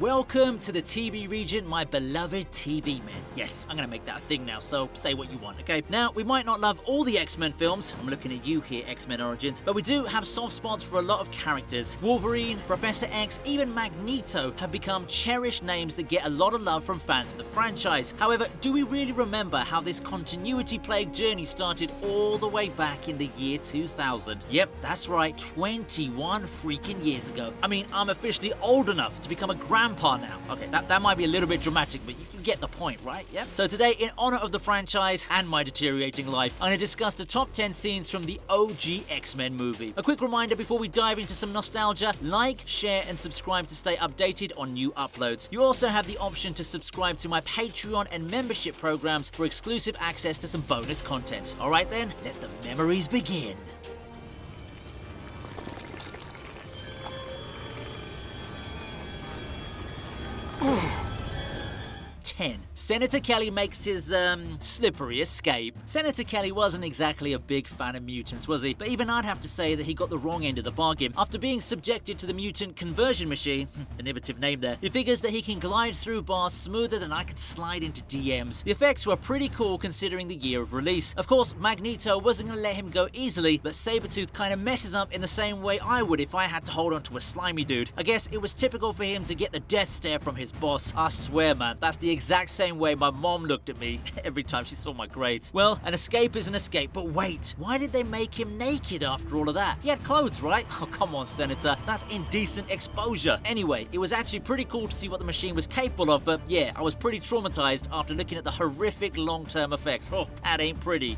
welcome to the TV Regent, my beloved TV men. Yes, I'm gonna make that a thing now, so say what you want, okay? Now, we might not love all the X-Men films, I'm looking at you here, X-Men Origins, but we do have soft spots for a lot of characters. Wolverine, Professor X, even Magneto have become cherished names that get a lot of love from fans of the franchise. However, do we really remember how this continuity-plagued journey started all the way back in the year 2000? Yep, that's right, 21 freaking years ago. I mean, I'm officially old enough to become a grandpa now. Okay, that might be a little bit dramatic, but you can get the point, right? Yep. So today, in honor of the franchise and my deteriorating life, I'm going to discuss the top 10 scenes from the OG X-Men movie. A quick reminder before we dive into some nostalgia, like, share, and subscribe to stay updated on new uploads. You also have the option to subscribe to my Patreon and membership programs for exclusive access to some bonus content. Alright then, let the memories begin. 10. Senator Kelly makes his, slippery escape. Senator Kelly wasn't exactly a big fan of mutants, was he? But even I'd have to say that he got the wrong end of the bargain. After being subjected to the mutant conversion machine, innovative name there, he figures that he can glide through bars smoother than I could slide into DMs. The effects were pretty cool considering the year of release. Of course, Magneto wasn't gonna let him go easily, but Sabretooth kinda messes up in the same way I would if I had to hold on to a slimy dude. I guess it was typical for him to get the death stare from his boss. I swear, man, that's the exact same way my mom looked at me every time she saw my grades. Well, an escape is an escape, but wait, why did they make him naked after all of that? He had clothes, right? Oh, come on, Senator, that's indecent exposure. Anyway, it was actually pretty cool to see what the machine was capable of, but yeah, I was pretty traumatized after looking at the horrific long-term effects. Oh, that ain't pretty.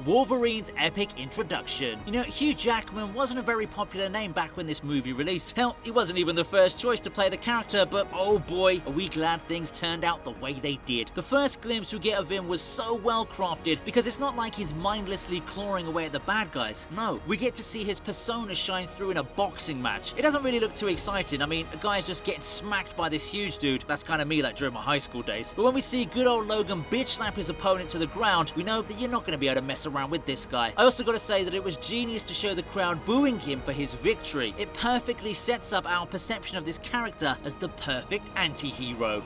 Wolverine's epic introduction. You know, Hugh Jackman wasn't a very popular name back when this movie released. Hell, he wasn't even the first choice to play the character, but oh boy, are we glad things turned out the way they did. The first glimpse we get of him was so well crafted because it's not like he's mindlessly clawing away at the bad guys. No, we get to see his persona shine through in a boxing match. It doesn't really look too exciting. I mean, a guy's just getting smacked by this huge dude. That's kind of me like during my high school days. But when we see good old Logan bitch slap his opponent to the ground, we know that you're not going to be able to mess around with this guy. I also gotta say that it was genius to show the crowd booing him for his victory. It perfectly sets up our perception of this character as the perfect anti-hero.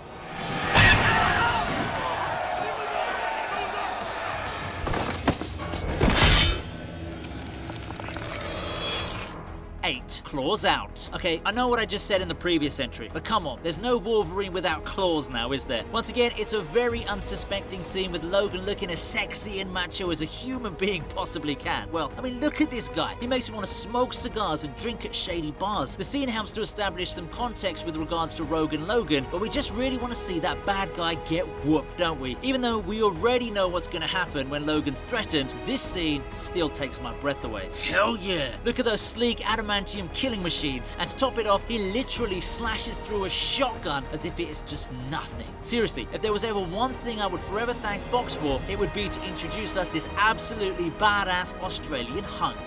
8. Claws out. Okay, I know what I just said in the previous entry, but come on, there's no Wolverine without claws now, is there? Once again, it's a very unsuspecting scene with Logan looking as sexy and macho as a human being possibly can. Well, I mean, look at this guy. He makes me want to smoke cigars and drink at shady bars. The scene helps to establish some context with regards to Rogue and Logan, but we just really want to see that bad guy get whooped, don't we? Even though we already know what's going to happen when Logan's threatened, this scene still takes my breath away. Hell yeah! Look at those sleek adamantium killing machines, and to top it off, he literally slashes through a shotgun as if it is just nothing. Seriously, if there was ever one thing I would forever thank Fox for, it would be to introduce us this absolutely badass Australian hunk.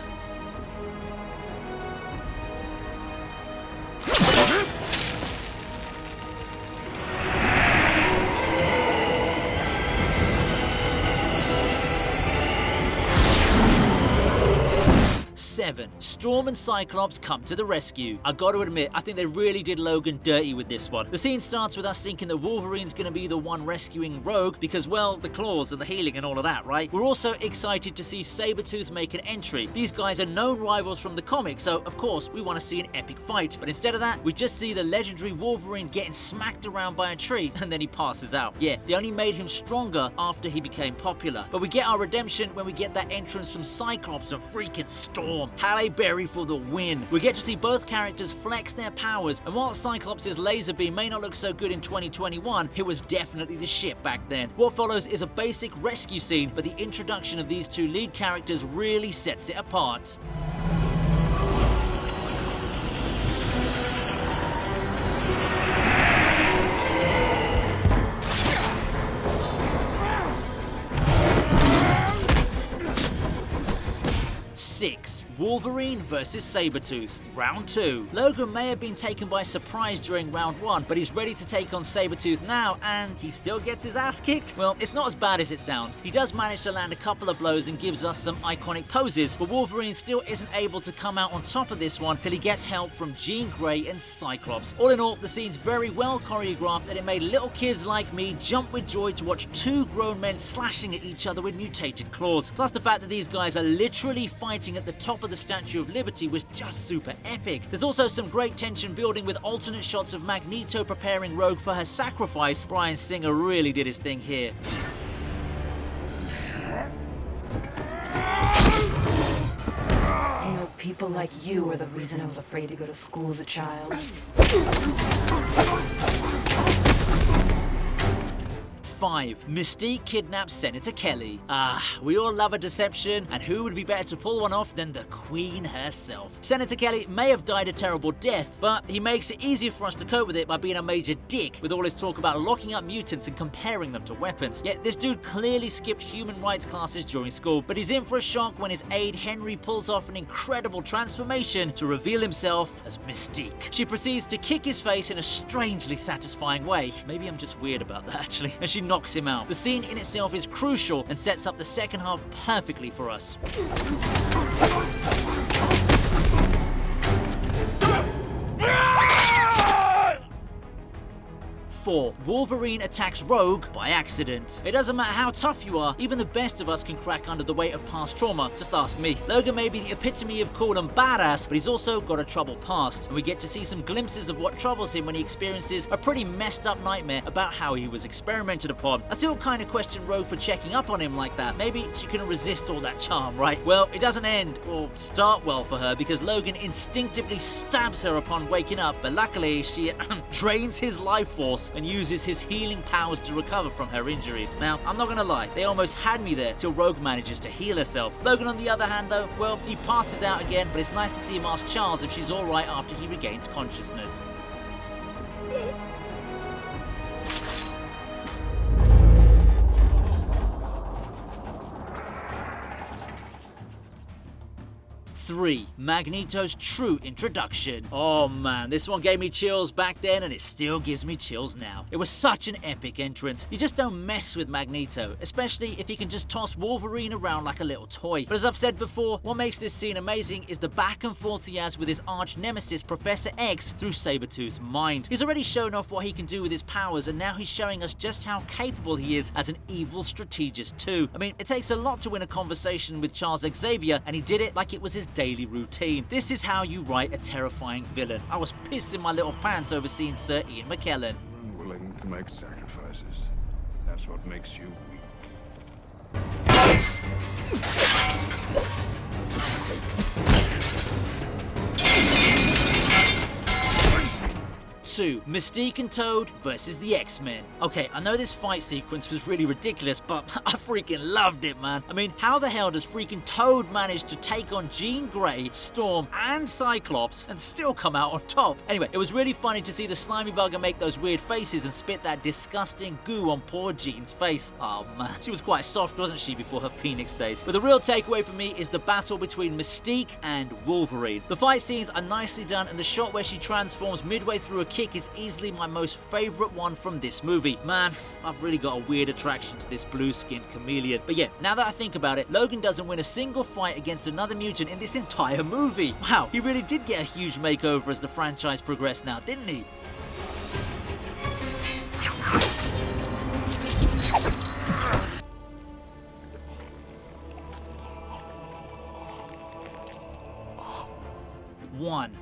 Storm and Cyclops come to the rescue. I gotta admit, I think they really did Logan dirty with this one. The scene starts with us thinking that Wolverine's gonna be the one rescuing Rogue because, well, the claws and the healing and all of that, right? We're also excited to see Sabretooth make an entry. These guys are known rivals from the comics, so of course we want to see an epic fight. But instead of that, we just see the legendary Wolverine getting smacked around by a tree and then he passes out. Yeah, they only made him stronger after he became popular. But we get our redemption when we get that entrance from Cyclops and freaking Storm. Halle Berry for the win. We get to see both characters flex their powers, and while Cyclops' laser beam may not look so good in 2021, it was definitely the shit back then. What follows is a basic rescue scene, but the introduction of these two lead characters really sets it apart. Wolverine vs Sabretooth, Round 2. Logan may have been taken by surprise during Round 1, but he's ready to take on Sabretooth now, and he still gets his ass kicked? Well, it's not as bad as it sounds. He does manage to land a couple of blows and gives us some iconic poses, but Wolverine still isn't able to come out on top of this one till he gets help from Jean Grey and Cyclops. All in all, the scene's very well choreographed, and it made little kids like me jump with joy to watch two grown men slashing at each other with mutated claws. Plus the fact that these guys are literally fighting at the top of the Statue of Liberty was just super epic. There's also some great tension building with alternate shots of Magneto preparing Rogue for her sacrifice. Bryan Singer really did his thing here. You know, people like you are the reason I was afraid to go to school as a child. 5. Mystique kidnaps Senator Kelly. We all love a deception, and who would be better to pull one off than the Queen herself? Senator Kelly may have died a terrible death, but he makes it easier for us to cope with it by being a major dick with all his talk about locking up mutants and comparing them to weapons. Yet this dude clearly skipped human rights classes during school, but he's in for a shock when his aide Henry pulls off an incredible transformation to reveal himself as Mystique. She proceeds to kick his face in a strangely satisfying way. Maybe I'm just weird about that actually. And she knocks him out. The scene in itself is crucial and sets up the second half perfectly for us. 4. Wolverine attacks Rogue by accident. It doesn't matter how tough you are, even the best of us can crack under the weight of past trauma. Just ask me. Logan may be the epitome of cool and badass, but he's also got a troubled past, and we get to see some glimpses of what troubles him when he experiences a pretty messed up nightmare about how he was experimented upon. I still kind of question Rogue for checking up on him like that. Maybe she couldn't resist all that charm, right? Well, it doesn't end or start well for her because Logan instinctively stabs her upon waking up, but luckily she drains his life force and uses his healing powers to recover from her injuries. Now, I'm not gonna lie, they almost had me there till Rogue manages to heal herself. Logan, on the other hand, though, well, he passes out again, but it's nice to see him ask Charles if she's alright after he regains consciousness. 3. Magneto's true introduction. Oh man, this one gave me chills back then and it still gives me chills now. It was such an epic entrance. You just don't mess with Magneto, especially if he can just toss Wolverine around like a little toy. But as I've said before, what makes this scene amazing is the back and forth he has with his arch nemesis Professor X through Sabretooth's mind. He's already shown off what he can do with his powers, and now he's showing us just how capable he is as an evil strategist too. I mean, it takes a lot to win a conversation with Charles Xavier, and he did it like it was his daily routine. This is how you write a terrifying villain. I was pissing my little pants over seeing Sir Ian McKellen. I'm willing to make sacrifices. That's what makes you weak. 2. Mystique and Toad versus the X-Men. Okay, I know this fight sequence was really ridiculous, but I freaking loved it, man. I mean, how the hell does freaking Toad manage to take on Jean Grey, Storm, and Cyclops and still come out on top? Anyway, it was really funny to see the slimy bugger make those weird faces and spit that disgusting goo on poor Jean's face. Oh man, she was quite soft, wasn't she, before her Phoenix days? But the real takeaway for me is the battle between Mystique and Wolverine. The fight scenes are nicely done, and the shot where she transforms midway through a kick is easily my most favorite one from this movie. Man, I've really got a weird attraction to this blue-skinned chameleon. But yeah, now that I think about it, Logan doesn't win a single fight against another mutant in this entire movie. Wow, he really did get a huge makeover as the franchise progressed now, didn't he?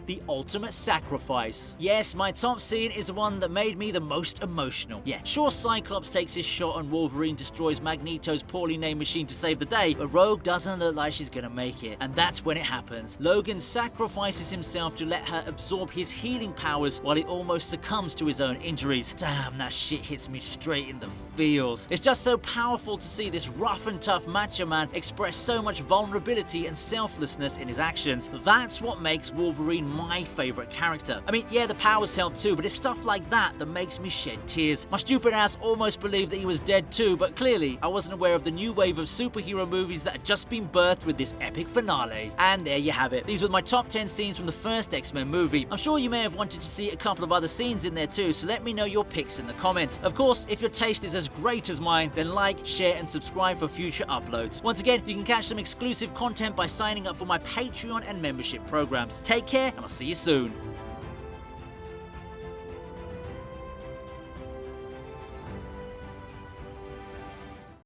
The ultimate sacrifice. Yes, my top scene is the one that made me the most emotional. Yeah, sure, Cyclops takes his shot and Wolverine destroys Magneto's poorly named machine to save the day, but Rogue doesn't look like she's gonna make it. And that's when it happens. Logan sacrifices himself to let her absorb his healing powers while he almost succumbs to his own injuries. Damn, that shit hits me straight in the feels. It's just so powerful to see this rough and tough macho man express so much vulnerability and selflessness in his actions. That's what makes Wolverine Wolverine my favorite character. I mean, yeah, the powers help too, but it's stuff like that that makes me shed tears. My stupid ass almost believed that he was dead too, but clearly I wasn't aware of the new wave of superhero movies that had just been birthed with this epic finale. And there you have it. These were my top 10 scenes from the first X-Men movie. I'm sure you may have wanted to see a couple of other scenes in there too, so let me know your picks in the comments. Of course, if your taste is as great as mine, then like, share, and subscribe for future uploads. Once again, you can catch some exclusive content by signing up for my Patreon and membership programs. Take care, and I'll see you soon.